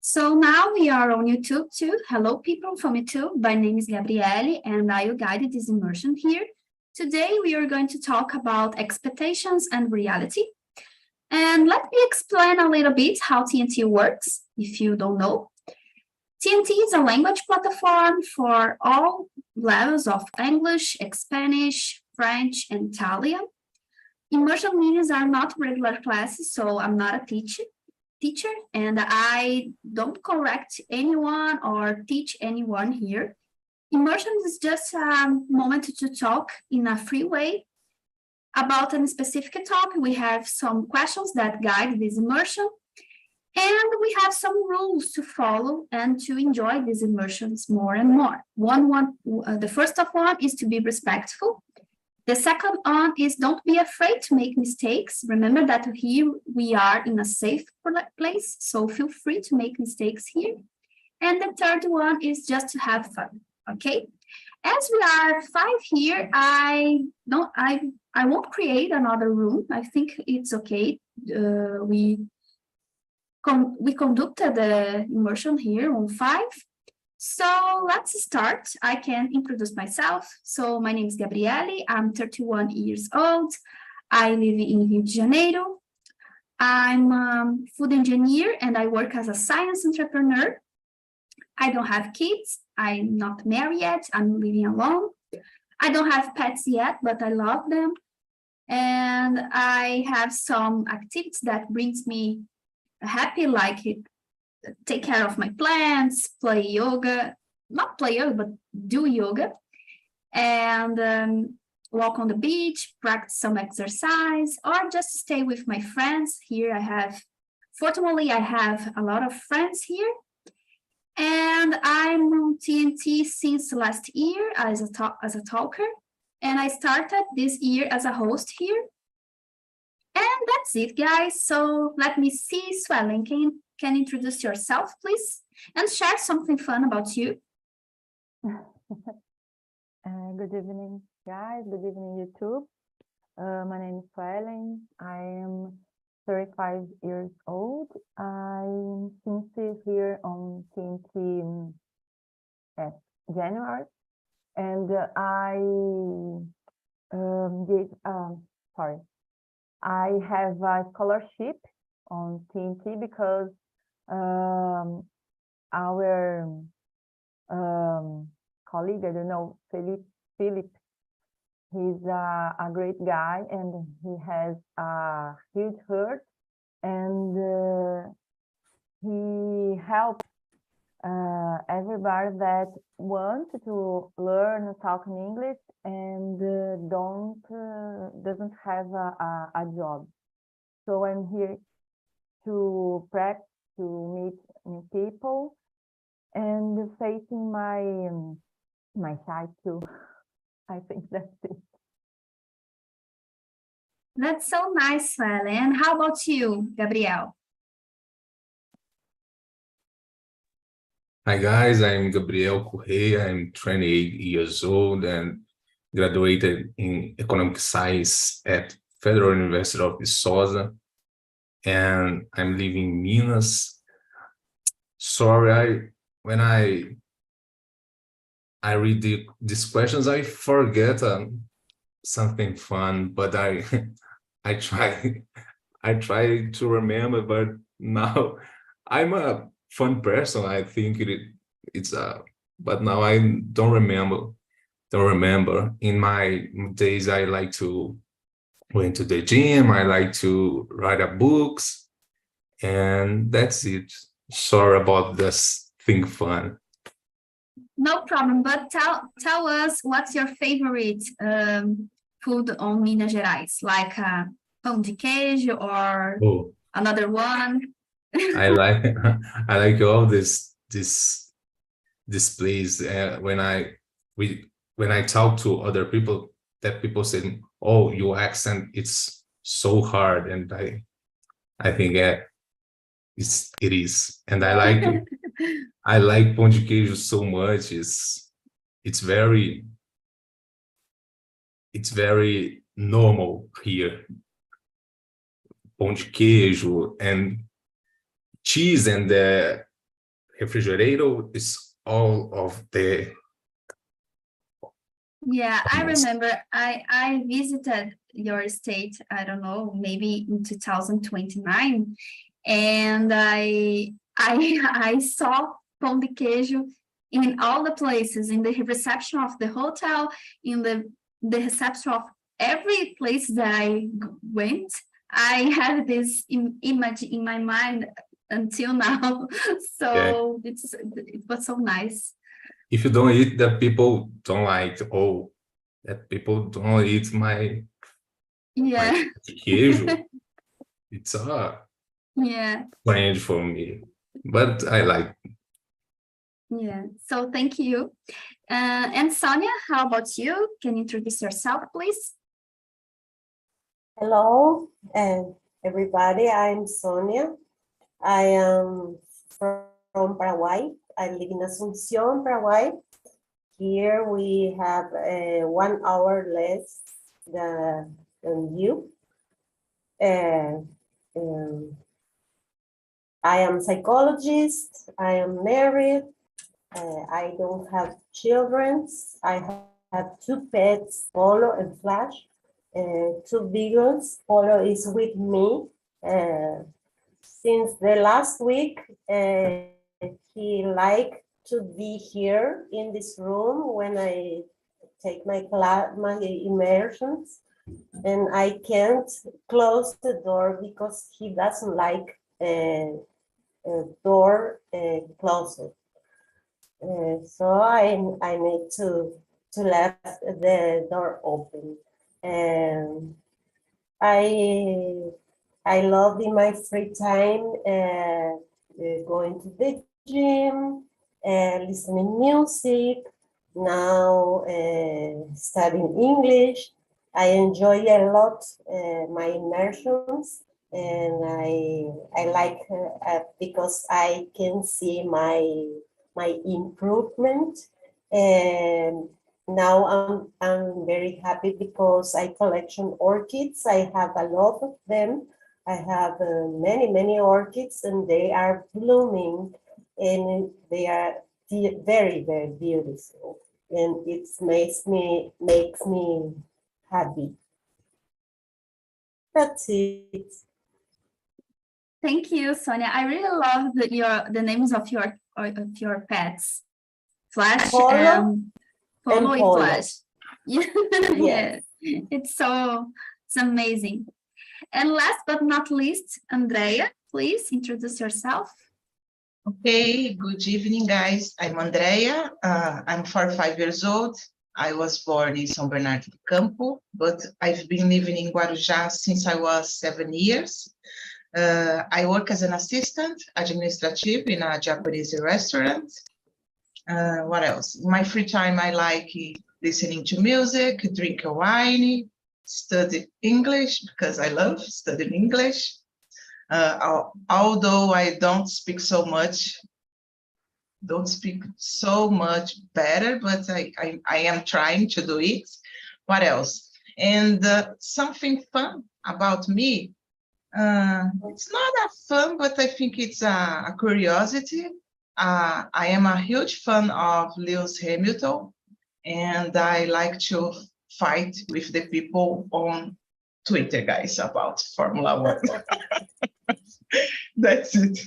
So now we are on YouTube too. Hello, people from YouTube. My name is Gabriele, and I will guide this immersion here. Today, we are going to talk about expectations and reality. And let me explain a little bit how TNT works, if you don't know. TNT is a language platform for all levels of English, Spanish, French, and Italian. Immersion meetings are not regular classes, so I'm not a teacher, and I don't correct anyone or teach anyone here. Immersion is just a moment to talk in a free way about a specific topic. We have some questions that guide this immersion, and we have some rules to follow and to enjoy these immersions more and more. The first of all is to be respectful. The second one is don't be afraid to make mistakes. Remember that here we are in a safe place, so feel free to make mistakes here. And the third one is just to have fun, okay? As we are 5 here, I won't create another room. I think it's okay. We conducted the immersion here on 5. So let's start. I can introduce myself. So my name is Gabriele. I'm 31 years old. I live in Rio de Janeiro. I'm a food engineer and I work as a science entrepreneur. I don't have kids. I'm not married yet. I'm living alone. I don't have pets yet, but I love them. And I have some activities that brings me happy, like take care of my plants, play yoga, not play yoga, but do yoga, and walk on the beach, practice some exercise, or just stay with my friends. Here fortunately, I have a lot of friends here. And I'm on TNT since last year as a talker, and I started this year as a host here. And that's it, guys. So let me see, Swellen, can introduce yourself, please, and share something fun about you. Good evening, guys. Good evening, YouTube. My name is Swellen. I am 35 years old. I'm since here on TNT at January, and I have a scholarship on TNT because our colleague, I don't know, Philip, he's a great guy and he has a huge heart, and he helps everybody that wants to learn talking English and doesn't have a job. So I'm here to practice, to meet new people, and facing my side too. I think that's it. That's so nice, Swellen. How about you, Gabriel? Hi guys, I'm Gabriel Correia. I'm 28 years old and graduated in economic science at Federal University of Viçosa, and I'm living in Minas. Sorry, when I read these questions, I forget something fun, but I try to remember. But now I'm a fun person. I think it's but now I don't remember. In my days, I like to go to the gym. I like to write up books, and that's it. Sorry about this thing fun. No problem, but tell us what's your favorite food on Minas Gerais, like pão de queijo or another one. I like all this place. When I talk to other people, that people say, "Oh, your accent, it's so hard," and I think it is, and I like I like pão de queijo so much. It's very normal here. Pão de queijo and cheese and refrigerator is all of the Yeah, I almost. remember I visited your state, I don't know, maybe in 2029, and I saw pão de queijo in all the places, in the reception of the hotel, in the reception of every place that I went. I had this image in my mind until now. So it was so nice. If you don't eat, that people don't like. Oh, that people don't eat my Yeah, queijo. It's a yeah, strange for me, but I like. yeah. So thank you. And Sonia, how about you? Can you introduce yourself, please? Hello, everybody. I'm Sonia. I am from Paraguay. I live in Asunción, Paraguay. Here we have 1 hour less than you. I am psychologist. I am married. I don't have children. I have 2 pets, Polo and Flash. 2 beagles. Polo is with me since the last week. He liked to be here in this room when I take my immersions, and I can't close the door because he doesn't like a door closed. So I need to left the door open. And I love in my free time going to the gym, listening music, now studying English. I enjoy a lot my immersions, and I like because I can see my improvement. And now I'm very happy because I collection orchids. I have a lot of them. I have many orchids, and they are blooming, and they are very beautiful, and it makes me happy. That's it. Thank you, Sonia. I really love the names of your pets, Flash Polo and Polo and and Polo. Flash. Yeah, Yes. it's amazing. And last but not least, Andrea, please introduce yourself. Okay, good evening, guys. I'm Andrea. I'm 45 years old. I was born in São Bernardo do Campo, but I've been living in Guarujá since I was 7 years. I work as an assistant administrative in a Japanese restaurant. What else? In my free time, I like listening to music, drink a wine, study English because I love studying English. Although I don't speak so much better, but I am trying to do it. What else? And something fun about me, it's not a fun, but I think it's a curiosity. I am a huge fan of Lewis Hamilton, and I like to fight with the people on Twitter, guys, about Formula One. That's it.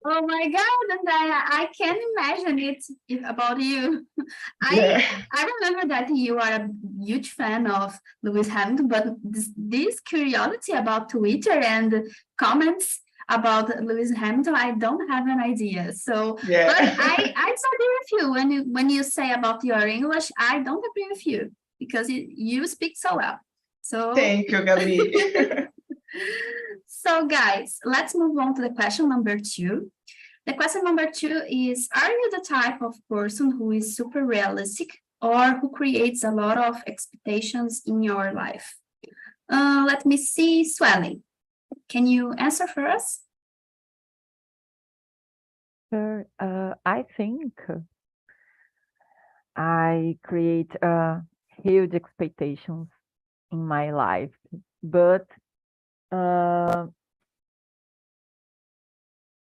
Oh my God, Andrea, I can imagine it about you. Yeah. I remember that you are a huge fan of Lewis Hamilton, but this curiosity about Twitter and comments about Lewis Hamilton, I don't have an idea. So, Yeah. but I agree with you when you say about your English. I don't agree with you because you speak so well. So Thank you, Gabi. So guys, let's move on to the question number 2. The question number 2 is, are you the type of person who is super realistic or who creates a lot of expectations in your life? Let me see, Swelling. Can you answer for us? Sure. I think I create huge expectations in my life, but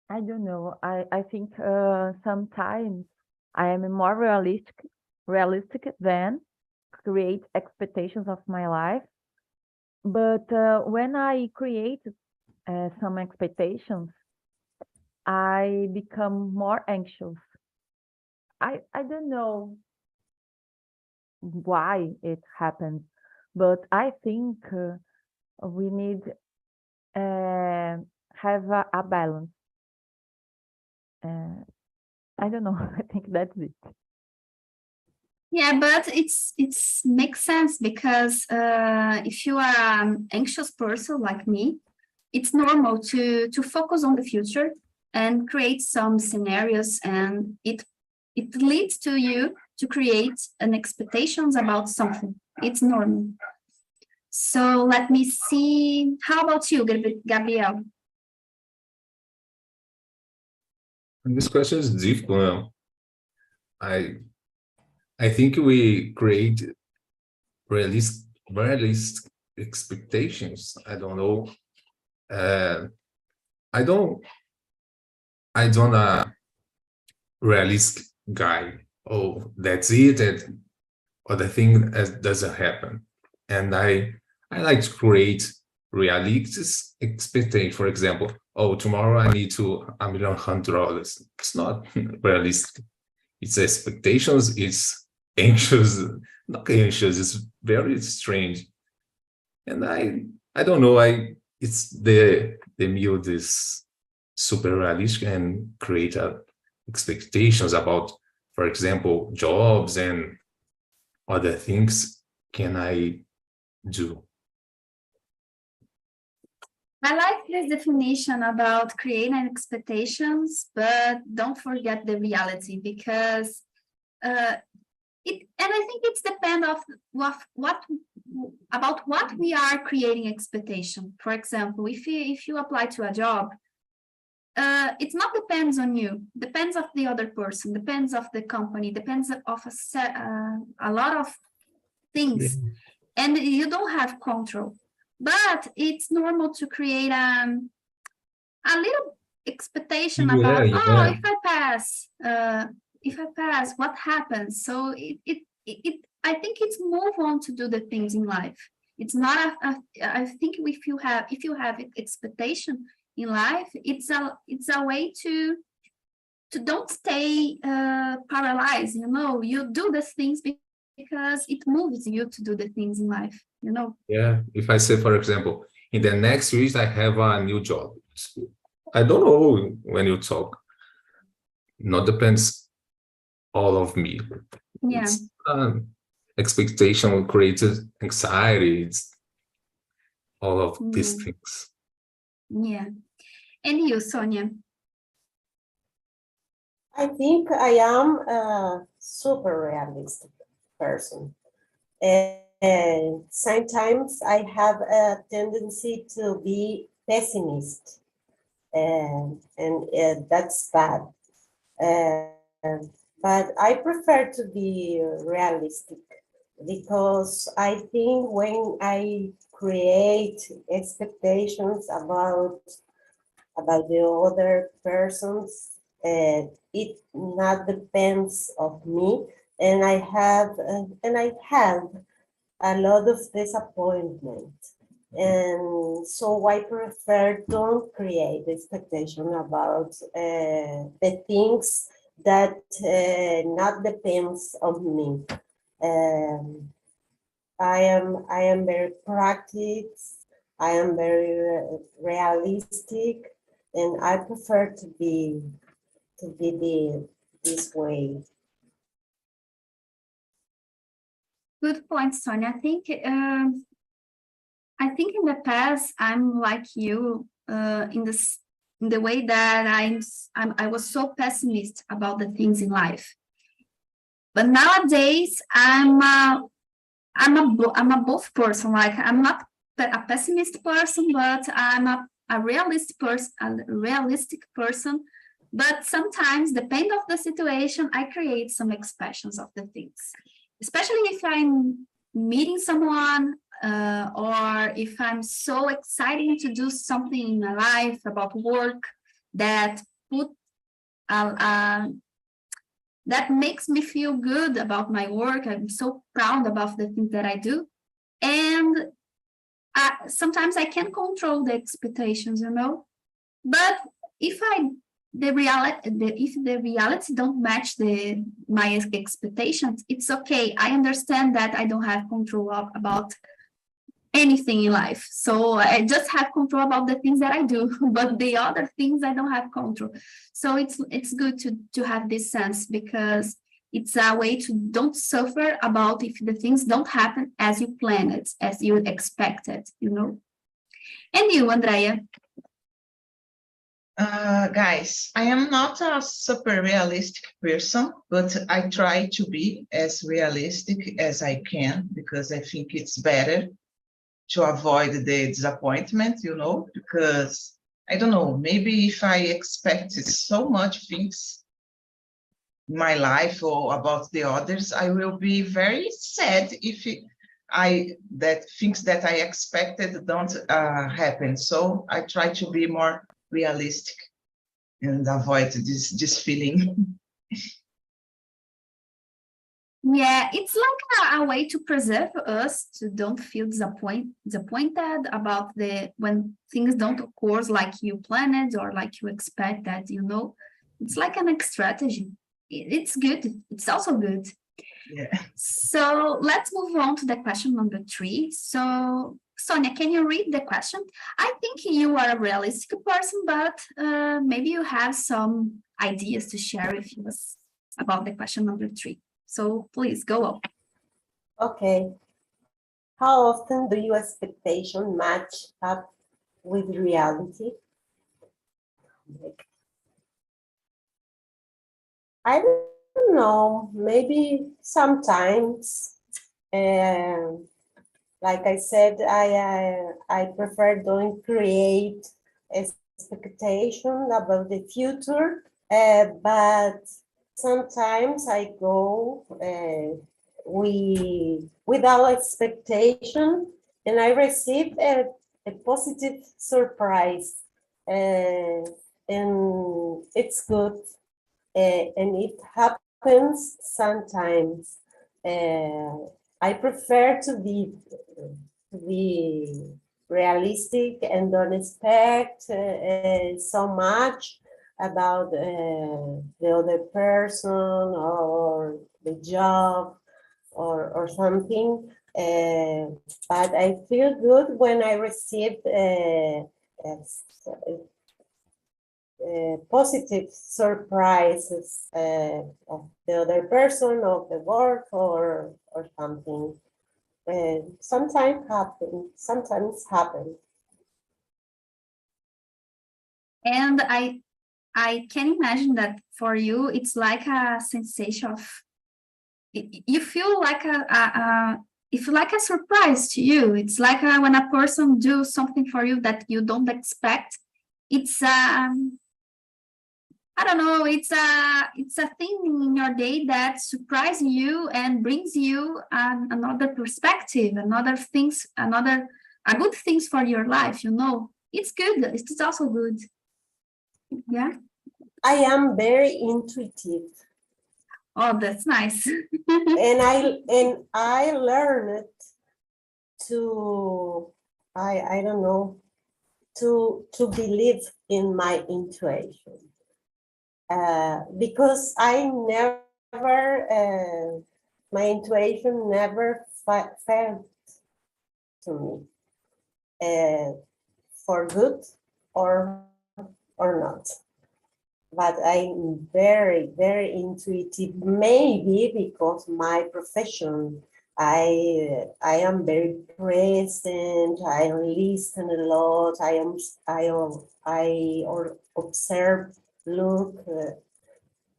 I I don't know. I think sometimes I am more realistic than create expectations of my life. But when I create some expectations, I become more anxious. I don't know why it happens, but I think we need have a balance. Uh, I don't know. I think that's it. Yeah, but it's makes sense because if you are an anxious person like me, it's normal to focus on the future and create some scenarios, and it leads to you to create an expectations about something. It's normal. So let me see. How about you, Gabriel? This question is difficult. I think we create realistic expectations. I don't know. I don't a realistic guy. Oh, that's it. Or the thing doesn't happen. And I like to create realistic expectation. For example, oh, tomorrow I need $1,100,000. It's not realistic. It's expectations. It's anxious, not anxious. It's very strange. And I don't know. It's the mute is super realistic and create expectations about, for example, jobs and other things can I do. I like this definition about creating expectations, but don't forget the reality because and I think it's depend of what about what we are creating expectation. For example, if you apply to a job, it's not depends on you, depends of the other person, depends of the company, depends of a lot of things, and you don't have control. But it's normal to create a little expectation about, oh, if I pass, what happens? So I think it's move on to do the things in life. It's not I think if you have expectation in life, it's a way to don't stay paralyzed. You do the things because it moves you to do the things in life. Yeah. If I say, for example, in the next week I have a new job. I don't know when you talk. Not depends all of me. Yeah. It's, expectation creates anxiety. It's all of these things. Yeah. And you, Sonia? I think I am a super realistic person. And sometimes I have a tendency to be pessimist, and that's bad. But I prefer to be realistic because I think when I create expectations about the other persons, it not depends of me, and I have a lot of disappointment. And so I prefer don't create expectation about the things that not depends on me. I am very practice. I am very realistic, and I prefer to be this way. Good point, Sonia. I think in the past I'm like you in the way that I was so pessimist about the things in life. But nowadays I'm a both person. Like I'm not a pessimist person, but I'm a realistic person. But sometimes, depending of the situation, I create some expressions of the things. Especially if I'm meeting someone or if I'm so excited to do something in my life about work that put that makes me feel good about my work. I'm so proud about the things that I do. And sometimes I can't control the expectations, you know. But if the reality don't match my expectations, it's okay. I understand that I don't have control about anything in life. So I just have control about the things that I do, but the other things I don't have control. So it's good to have this sense, because it's a way to don't suffer about if the things don't happen as you planned it, as you expected, you know. And you, Andrea? Guys, I am not a super realistic person, but I try to be as realistic as I can, because I think it's better to avoid the disappointment, you know, because I don't know, maybe if I expected so much things in my life or about the others, I will be very sad if things that I expected don't happen. So I try to be more realistic and avoid this feeling. Yeah, it's like a way to preserve us to don't feel disappointed about when things don't occur like you planned or like you expected, you know. It's like an strategy. It's good. It's also good. Yeah. So let's move on to the question number 3. So Sonia, can you read the question? I think you are a realistic person, but maybe you have some ideas to share with us about the question number 3. So please go on. Okay. How often do your expectation match up with reality? I don't know, maybe sometimes. Like I said, I prefer don't create expectation about the future, but sometimes I go without expectation, and I receive a positive surprise, and it's good, and it happens sometimes. I prefer to be realistic and don't expect so much about the other person or the job or something. But I feel good when I receive positive surprises of the other person, of the work, or something. Sometimes happen. And I can imagine that for you, it's like a sensation of, you feel like a surprise to you. It's like when a person do something for you that you don't expect. It's I don't know, it's a thing in your day that surprises you and brings you another perspective, a good things for your life, you know. It's good. It's also good. Yeah. I am very intuitive. Oh, that's nice. and I learned to I don't know, to believe in my intuition. Because I never, my intuition never failed to me, for good or not. But I'm very, very intuitive, maybe because my profession, I am very present, I listen a lot, I observe, look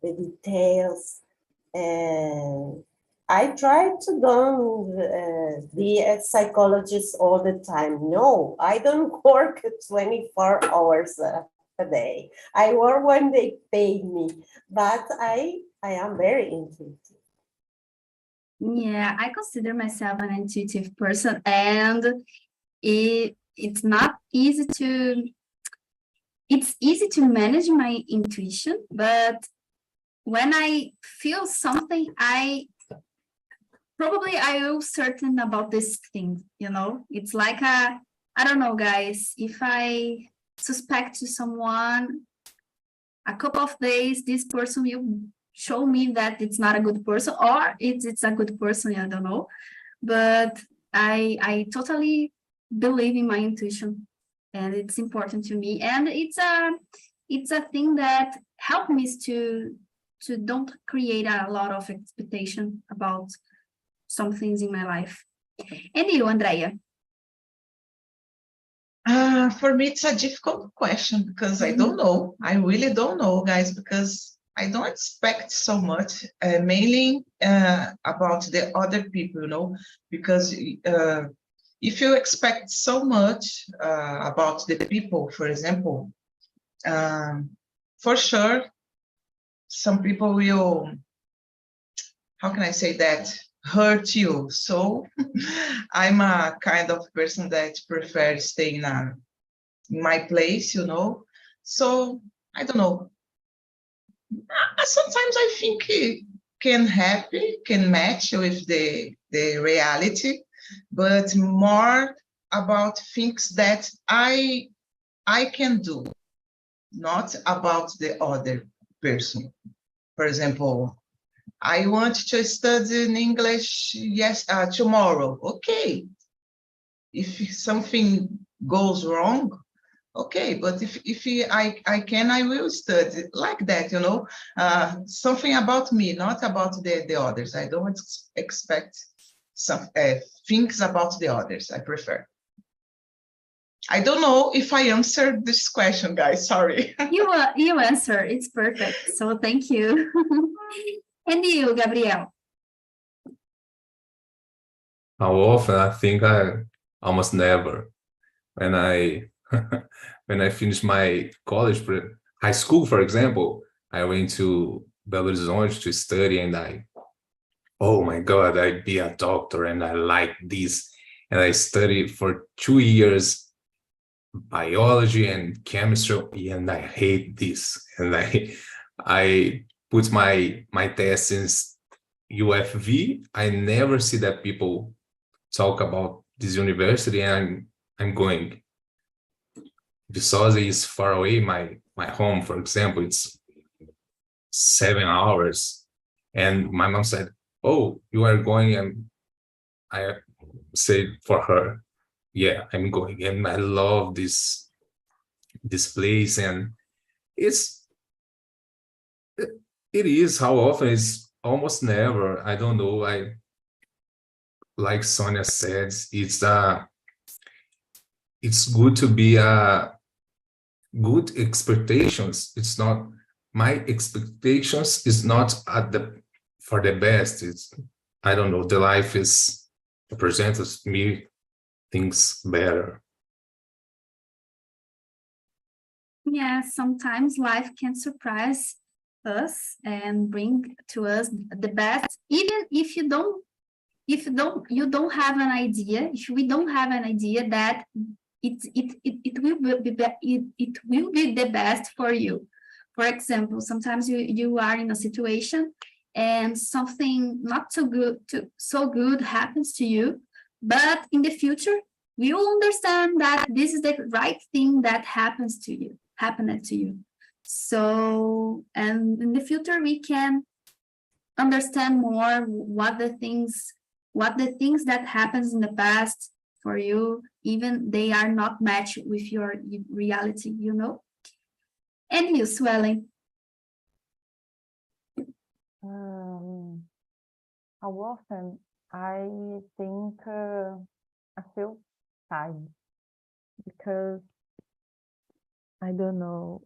the details, and I try to don't be a psychologist all the time. No, I don't work 24 hours a day. I work when they pay me, but I am very intuitive. Yeah, I consider myself an intuitive person, and it's not easy it's easy to manage my intuition, but when I feel something, I will certain about this thing, you know? It's like I don't know, guys, if I suspect to someone, a couple of days, this person will show me that it's not a good person, or it's a good person, I don't know. But I totally believe in my intuition, and it's important to me, and it's a thing that helped me to don't create a lot of expectation about some things in my life. And you, Andrea? For me, it's a difficult question because I don't know. I really don't know, guys, because I don't expect so much, mainly about the other people, you know, because if you expect so much about the people, for example, for sure, some people will, how can I say that, hurt you. So I'm a kind of person that prefers staying in my place, you know. So I don't know. Sometimes I think it can match with the reality, but more about things that I can do, not about the other person. For example, I want to study in English tomorrow. Okay. If something goes wrong, okay, but if I can, I will study like that, you know, something about me, not about the others. I don't expect some things about the others. I prefer. I don't know if I answered this question, guys. Sorry. You answer. It's perfect. So thank you. And you, Gabriel? How often? I think I almost never. When I when I finished my college, high school, for example, I went to Belo Horizonte to study, and oh my God, I'd be a doctor, and I like this. And I studied for 2 years biology and chemistry, and I hate this. And I put my test in UFV. I never see that people talk about this university, and I'm going. Viçosa is far away. My home, for example, it's 7 hours. And my mom said, "Oh, you are going," and I said for her, "Yeah, I'm going." And I love this place, and it's it is how often it's almost never. I don't know. I like Sonia said, it's good to be good expectations. It's not my expectations is not for the best. It's, I don't know, the life is presents me things better. Yeah, sometimes life can surprise us and bring to us the best, even if you don't have an idea, if we don't have an idea that it will be the best for you. For example, sometimes you are in a situation and something not so good happens to you, but in the future we will understand that this is the right thing that happened to you. So, and in the future we can understand more what the things that happens in the past for you, even they are not matched with your reality, you know. And you, Swelling? How often? I think a few times, because I don't know.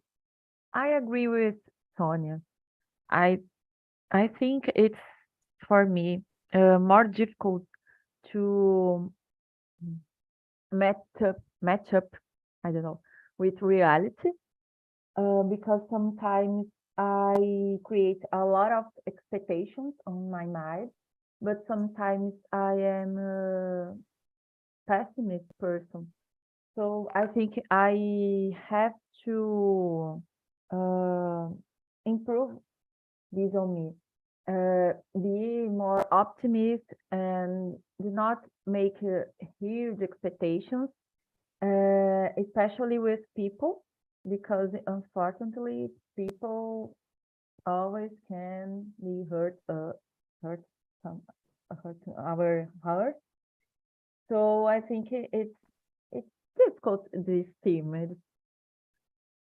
I agree with Sonia. I think it's, for me, more difficult to match up, I don't know, with reality, because sometimes I create a lot of expectations on my mind, but sometimes I am a pessimist person. So I think I have to improve this on me. Be more optimist and do not make huge expectations, especially with people, because unfortunately people always can be hurt our heart. So I think it's difficult, this theme.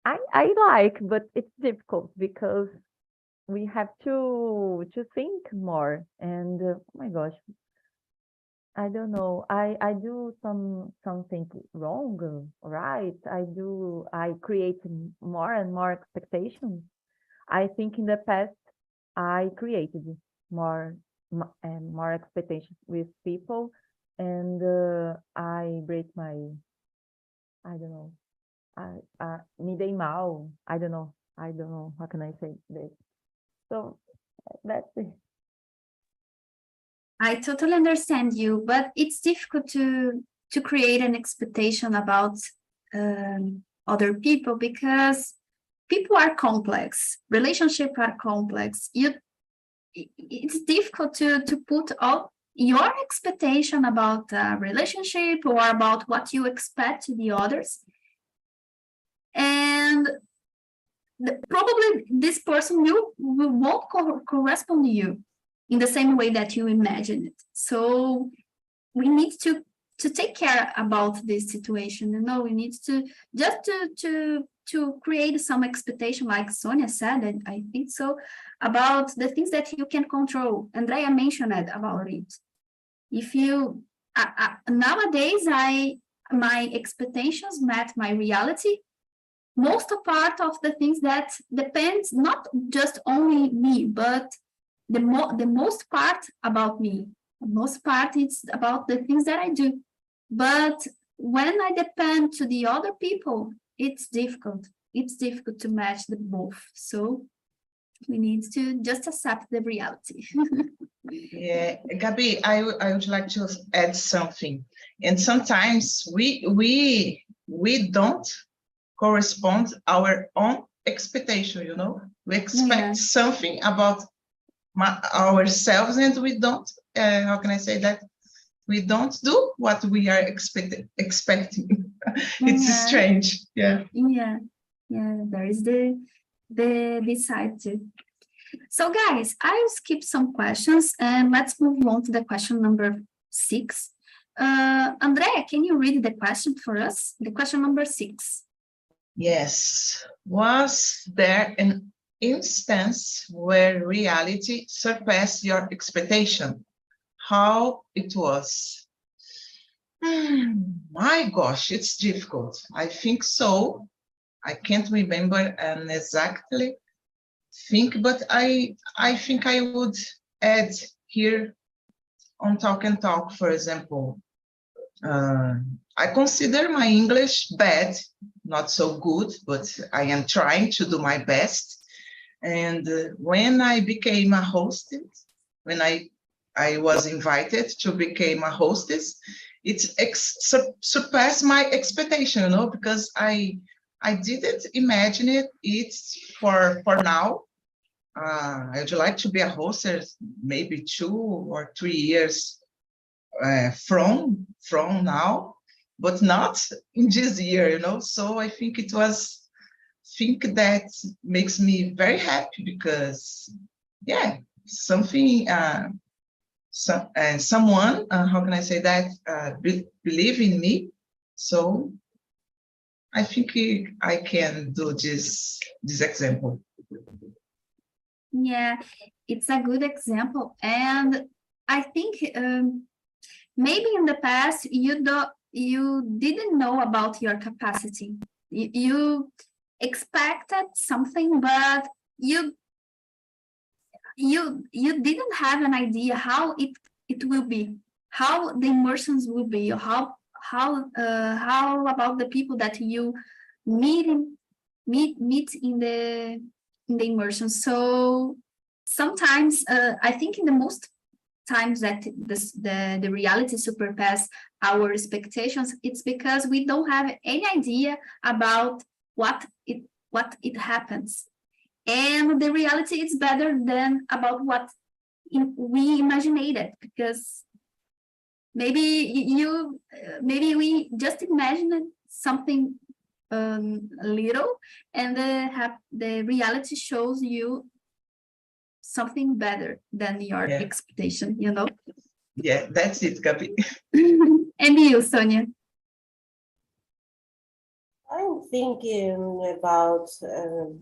I like, but it's difficult because we have to think more. And oh my gosh, I don't know. I do something wrong, right? I create more and more expectations. I think in the past I created more and more expectations with people, and I break my, I don't know, me dei mal. I don't know. How can I say this? So that's it. I totally understand you, but it's difficult to create an expectation about other people because people are complex, relationships are complex. It's difficult to put all your expectation about a relationship or about what you expect to the others, and probably this person won't correspond to you in the same way that you imagine it. So we need to take care about this situation. You know, we need to just to create some expectation, like Sonia said, and I think so, about the things that you can control. Andrea mentioned about it. If you nowadays, my expectations met my reality. Most part of the things that depends not just only me, but the most part about me. The most part it's about the things that I do. But when I depend to the other people, it's difficult. It's difficult to match the both. So we need to just accept the reality. Yeah, Gabi, I would like to add something. And sometimes we don't correspond our own expectation, you know. We expect something about ourselves, and we don't. How can I say that? We don't do what we are expecting. It's strange. Yeah. There is the side too. So guys, I'll skip some questions and let's move on to the question number 6. Andrea, can you read the question for us? The question number 6. Yes. Was there an instance where reality surpassed your expectation? How it was? My gosh, it's difficult. I think so. I can't remember an exactly think, but I think I would add here on Talk and Talk, for example. I consider my English bad, not so good, but I am trying to do my best. And when I became a hostess, when I was invited to become a hostess, it surpassed my expectation, you know, because I didn't imagine it for now. I would like to be a hostess maybe 2 or 3 years from now, but not in this year, you know. So I think it was that makes me very happy because, yeah, something, someone, how can I say that, believe in me. So I think I can do this example. Yeah, it's a good example, and I think maybe in the past you didn't know about your capacity. You expected something, but you didn't have an idea how it will be, how the immersions will be, or how about the people that you meet in the immersion. So sometimes I think in the most times that the reality surpass our expectations, it's because we don't have any idea about what it happens. And the reality is better than about what we imagined, because maybe maybe we just imagined something little, and the reality shows you something better than your Yeah. expectation, Yeah, that's it, Gabi. And you, Sonia? I'm thinking about,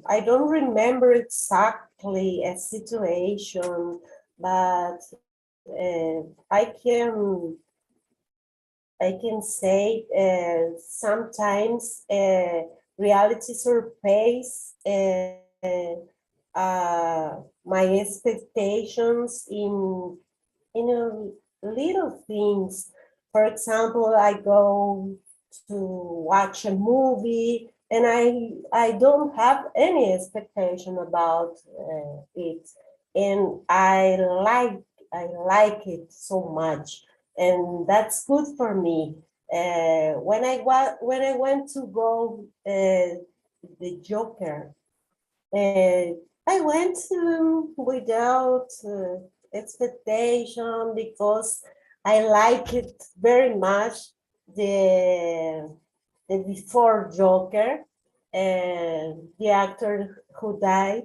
I don't remember exactly a situation, but I can say sometimes reality surpass my expectations in a little things. For example, I go to watch a movie and I don't have any expectation about it, and I like it so much, and that's good for me. When I went to go the Joker, I went without expectation because I like it very much. The the before Joker, the actor who died,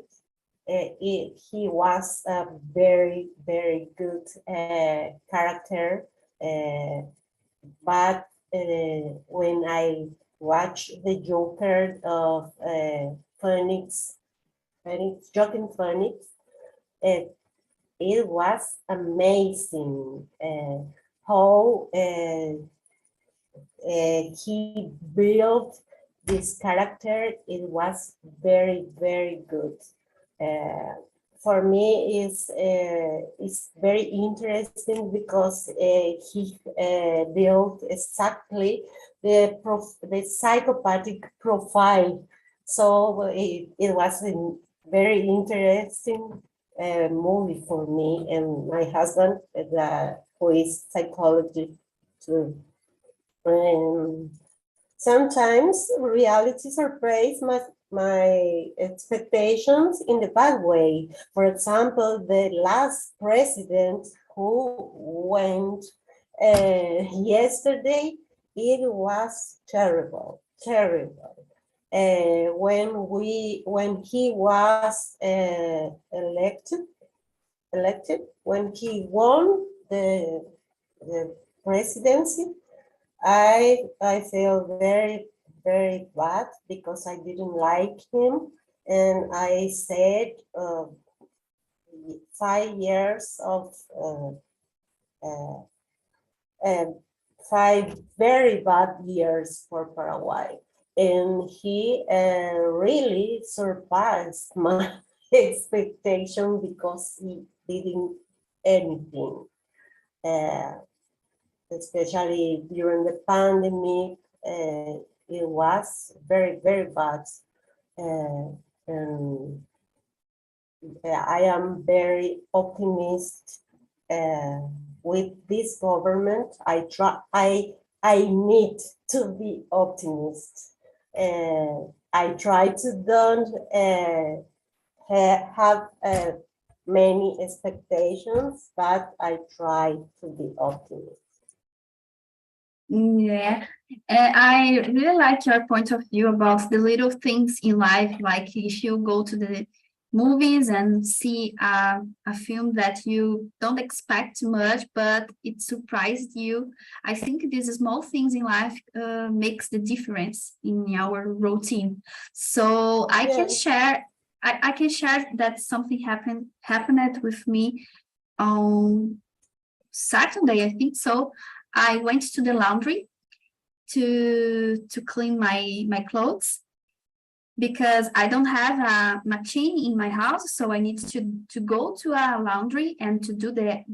he was a very, very good character. But when I watched the Joker of Joaquin Phoenix, it was amazing how he built this character. It was very, very good. For me, it's very interesting because he built exactly the psychopathic profile. So it was a very interesting movie for me and my husband, who is psychology too. Sometimes reality surprise my expectations in the bad way. For example, the last president who went yesterday, it was terrible, terrible. When he was elected, when he won the presidency, I feel very, very bad because I didn't like him, and I said 5 years of 5 very bad years for Paraguay, and he really surpassed my expectation because he didn't anything. Especially during the pandemic, it was very, very bad. And I am very optimistic with this government. I need to be optimist. I try to don't have many expectations, but I try to be optimist. Yeah, I really like your point of view about the little things in life, like if you go to the movies and see a film that you don't expect much, but it surprised you. I think these small things in life makes the difference in our routine. So I can Yes. share, I can share that something happened with me on Saturday, I think so. I went to the laundry to clean my clothes because I don't have a machine in my house, so I need to go to a laundry and to do the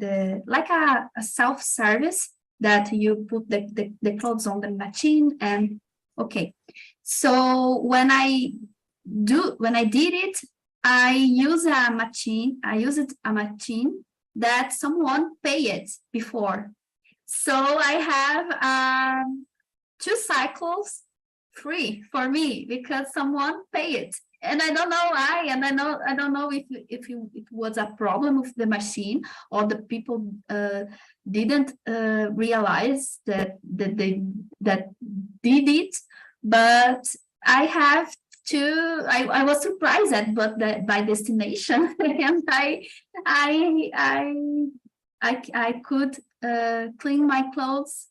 like a self-service that you put the clothes on the machine and okay. So when I did it, I used a machine that someone paid before. So I have 2 cycles free for me because someone paid it. And I don't know why, and I don't know if it was a problem with the machine or the people didn't realize that they did it, but I have to. I was surprised at but by destination, and I could clean my clothes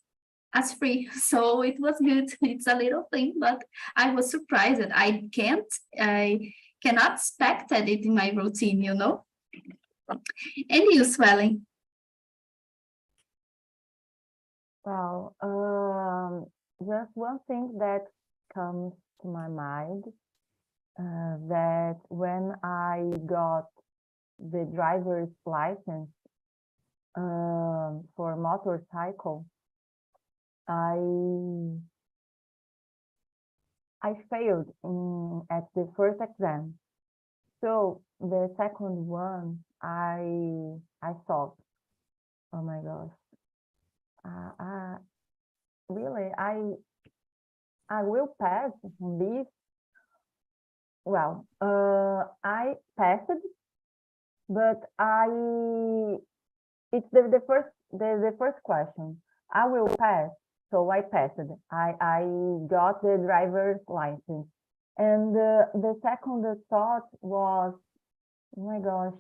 as free, so it was good. It's a little thing, but I was surprised that I cannot expect it in my routine, you know. And you, Swelling? Well, just one thing that comes to my mind, that when I got the driver's license for motorcycle, I failed at the first exam. So the second one, I thought, oh my gosh, really, I will pass on this. Well, I passed, but it's the first question. I will pass, so I passed. I got the driver's license, and the second thought was, oh my gosh,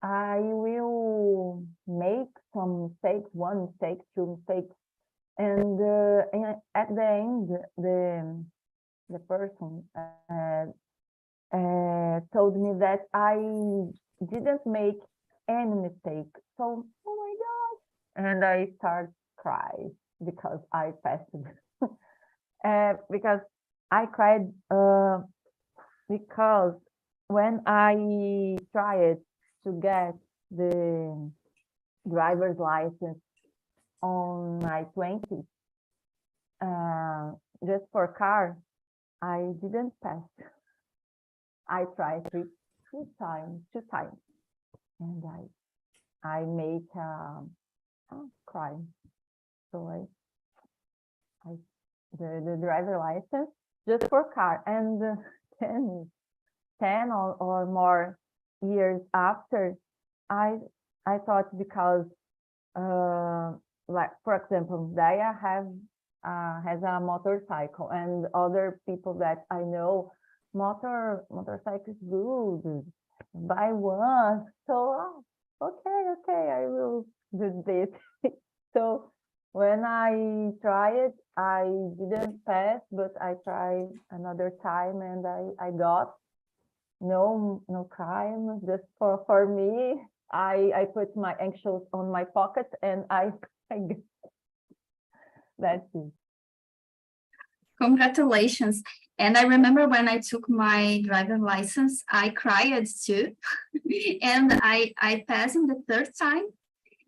I will make some mistakes, one mistake, two mistakes, and at the end, the person told me that I didn't make any mistake. So, oh my gosh, and I started crying because I passed. Because I cried because when I tried to get the driver's license on my 20s, just for car, I didn't pass. I tried two times, and I made cry. So the driver license just for car, and 10 or more years after, I thought, because like, for example, Daya has a motorcycle, and other people that I know, motorcycle is good, buy one. So okay, I will do this. So when I tried, I didn't pass, but I tried another time, and I got no crime. Just for me, I put my eggshells on my pocket, and I that's it. Congratulations. And I remember when I took my driver license, I cried too. And I passed in the third time,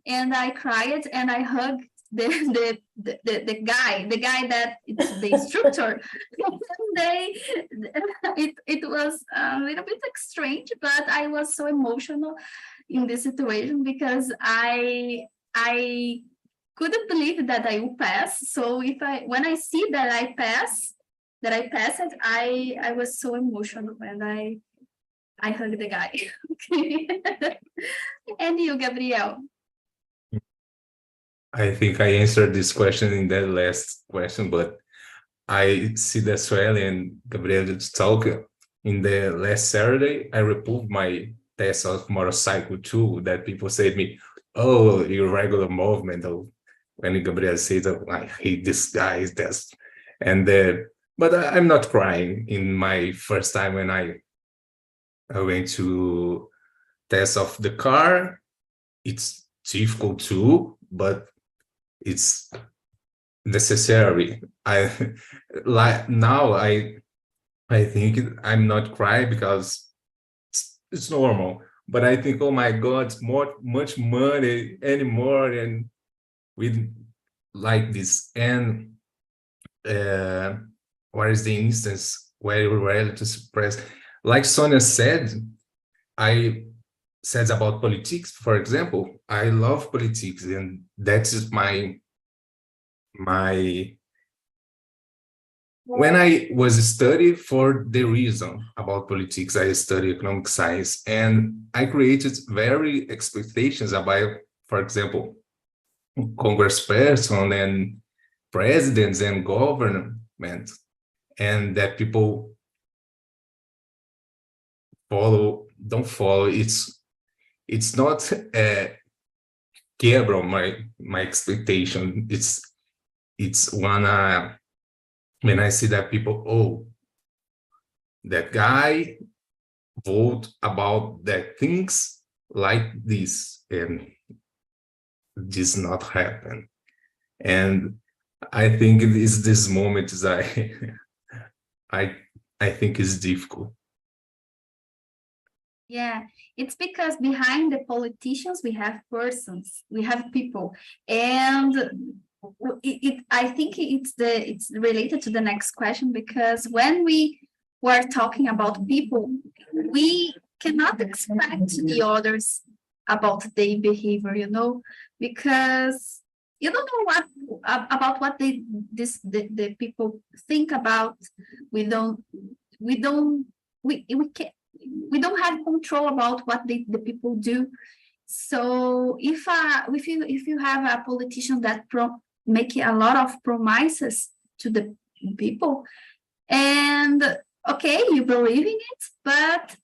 and I cried, and I hugged the guy that it's the instructor. It was a little bit strange, but I was so emotional in this situation because I couldn't believe that I will pass. So when I see that I passed, I was so emotional, and I hugged the guy. And you, Gabriel? I think I answered this question in that last question, but I see that Sueli and Gabriel just talk. In the last Saturday, I reproved my test of motorcycle too, that people said to me, oh, irregular movement. Or when Gabriel says, oh, I hate this guy, this. And but I'm not crying. In my first time when I went to test of the car, it's difficult too, but it's necessary. I like now I think I'm not crying because it's normal, but I think, oh my God, it's much money anymore, and with like this. And what is the instance where you're ready to suppress, like Sonia said, I said about politics, for example, I love politics, and that is my my when I was studying for the reason about politics, I studied economic science, and I created very expectations about, for example, congressperson and presidents and government, and that people don't follow. It's not care about my expectation. It's one when I see that people, oh, that guy vote about that things like this, and this not happen. And I think it is this moment is I think is difficult. Yeah, it's because behind the politicians we have persons, we have people, and I think it's related to the next question, because when we were talking about people, we cannot expect the others about their behavior, because you don't know what about what the people think about. We don't we can we don't have control about what the people do. So if you have a politician that make a lot of promises to the people, and okay, you believe in it, but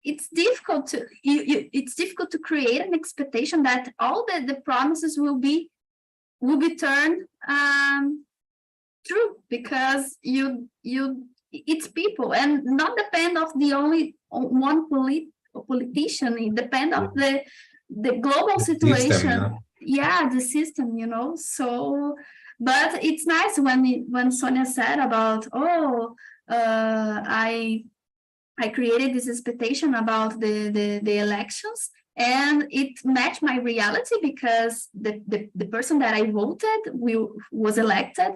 it's difficult to create an expectation that all the promises will be turned true, because it's people, and not depend of the only one politician. It depend of the global situation. Yeah, the system, so. But it's nice when Sonia said about, I created this expectation about the elections, and it matched my reality, because the person that I voted was elected.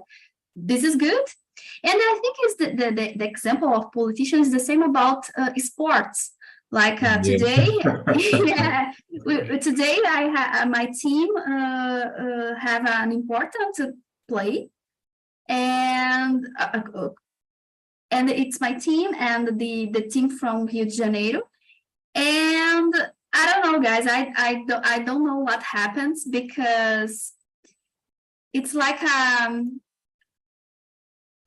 This is good. And I think is the example of politicians is the same about sports. Like today, yeah, today my team have an important play, and it's my team and the team from Rio de Janeiro. And I don't know, guys, I don't know what happens, because it's like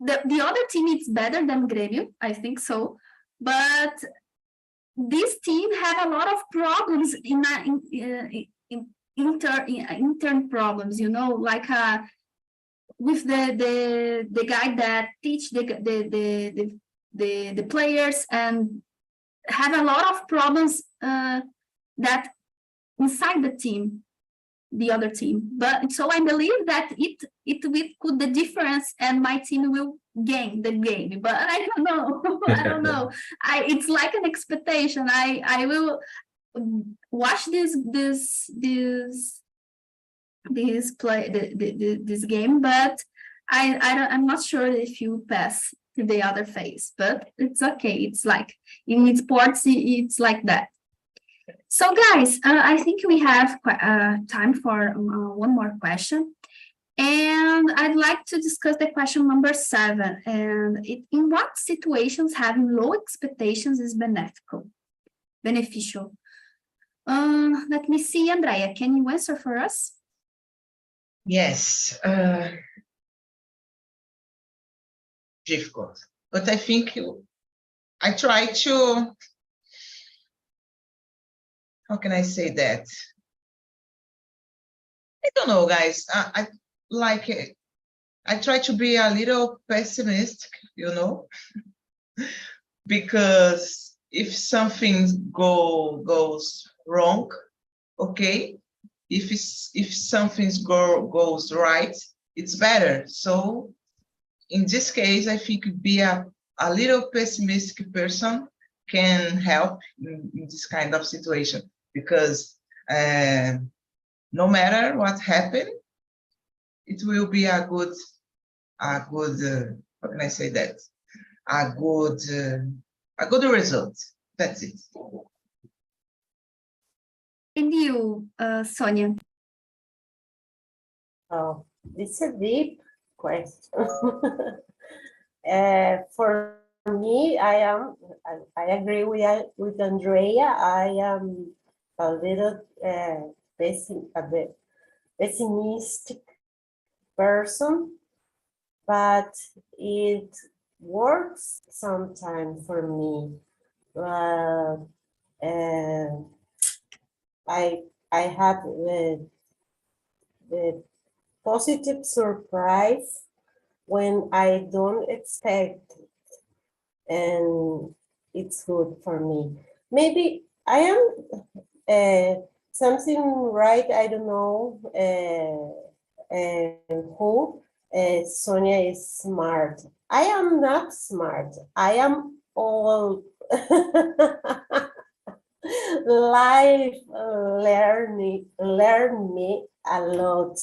the other team is better than Grêmio, I think so, but this team had a lot of problems in intern problems, like with the guy that teach the players, and have a lot of problems that inside the team, the other team. But so I believe that it will put the difference, and my team will gain the game. But I don't know. I don't know. It's like an expectation. I will watch this game, but I'm not sure if you pass to the other phase. But it's okay. It's like in sports, it's like that. So guys, I think we have time for one more question. And I'd like to discuss the question number 7. And in what situations having low expectations is beneficial? Let me see, Andrea, can you answer for us? Yes. Difficult. But I think I try to, how can I say that? I don't know, guys. I like it. I try to be a little pessimistic, because if something goes wrong, okay. If something goes right, it's better. So in this case, I think be a little pessimistic person can help in this kind of situation, because no matter what happened, it will be a good how can I say that? A good result. That's it. And you, Sonia? Oh, it's a deep question. For me, I agree with Andrea. I am a little a bit pessimistic person, but it works sometimes for me. I had the positive surprise when I don't expect it, and it's good for me. Maybe I am something right, I don't know who. Sonia is smart. I am not smart. I am old. Life learn me a lot.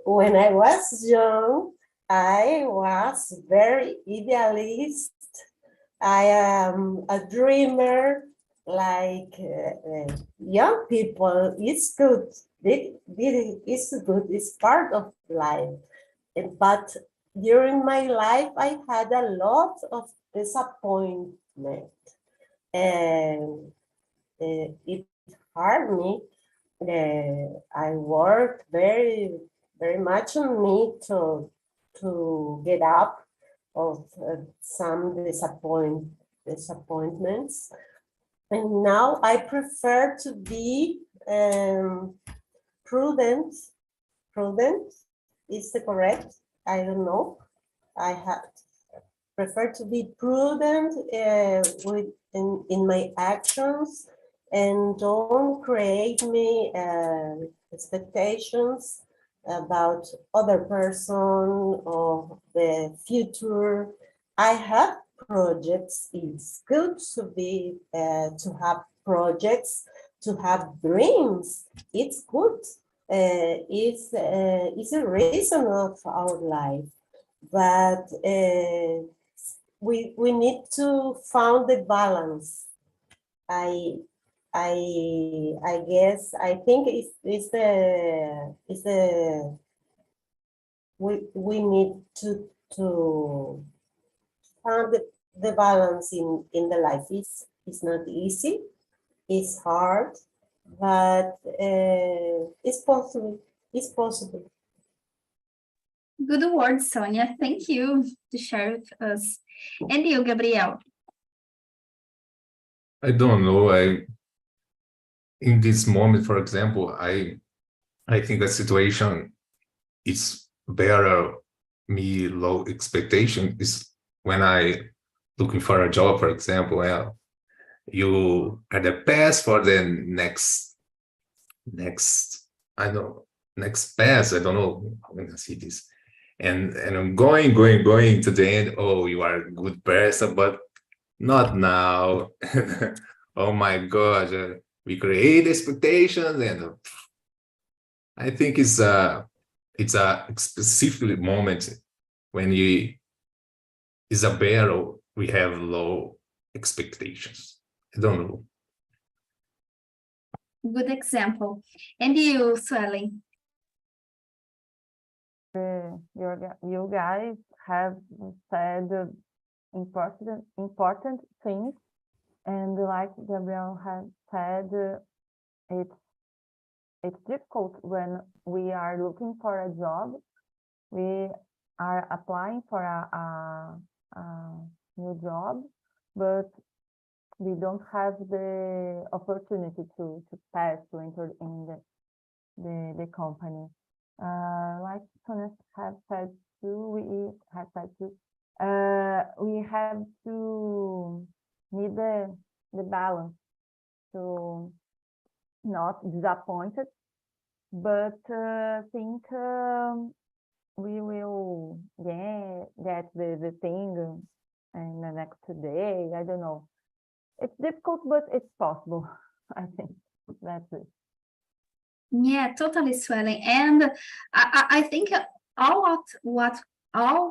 When I was young, I was very idealist. I am a dreamer, like young people. It's good. It's good. It's part of life. But during my life, I had a lot of disappointment, and it hurt me. I worked very much on me to get up of some disappointments, and now I prefer to be prudent. Prudent is the correct? I don't know. I prefer to be prudent in my actions, and don't create me expectations about other person or the future. I have projects. It's good to be to have projects, to have dreams. It's good. It's a reason of our life, but we need to find the balance. I guess I think it's the we need to find the balance in the life. It's not easy. It's hard, but it's possible. It's possible. Good words, Sonia. Thank you to share with us. And you, Gabriel? I don't know. In this moment, for example, I think the situation is better. Me low expectation is when I looking for a job, for example. Well, you are the best for the next I don't know, next pass. I don't know how I'm gonna see this. And I'm going to the end. Oh, you are a good person, but not now. Oh my God, we create expectations, and I think it's a specific moment when is a battle. We have low expectations. I don't know. Good example. And you, Sueli? You guys have said important things, and like Gabriel has said, it's difficult when we are looking for a job. We are applying for a new job, but we don't have the opportunity to pass to enter in the company. Like Sonia have said too, we have to need the balance to not disappointed, but think we will get the thing in the next day. I don't know. It's difficult, but it's possible. I think that's it. Yeah, totally, Sueli. And I think all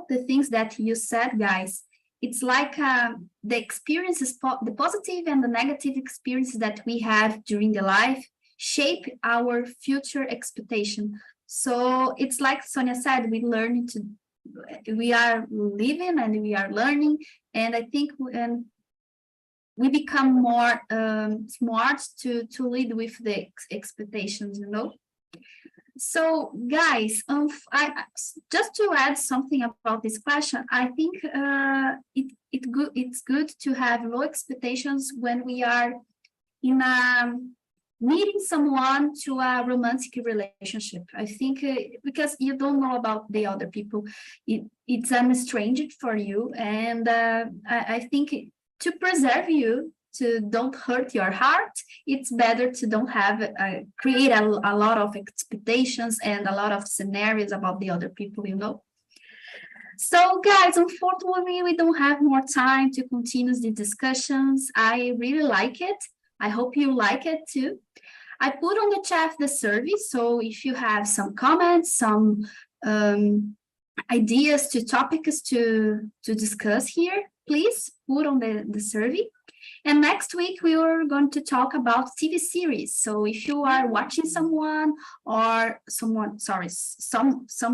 the things that you said, guys, it's like the experiences, the positive and the negative experiences that we have during the life shape our future expectation. So it's like Sonia said, we are living and we are learning, and I think we become more smart to lead with the expectations, you know. So guys, just to add something about this question, I think it's good to have low expectations when we are in a meeting someone to a romantic relationship. I think because you don't know about the other people, it's a stranger for you, and I think to preserve you, to don't hurt your heart, it's better to don't have create a lot of expectations and a lot of scenarios about the other people, you know. So guys, unfortunately, we don't have more time to continue the discussions. I really like it. I hope you like it too. I put on the chat the survey, so if you have some comments, some ideas to topics to discuss here, please put on the survey. And next week, we are going to talk about TV series. So if you are watching some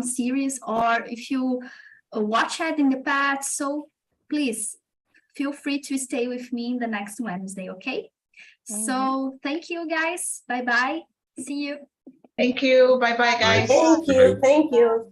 series, or if you watch it in the past, so please feel free to stay with me in the next Wednesday, okay? So thank you, guys. Bye-bye. See you. Thank you. Bye-bye, guys. Thank you. Thank you.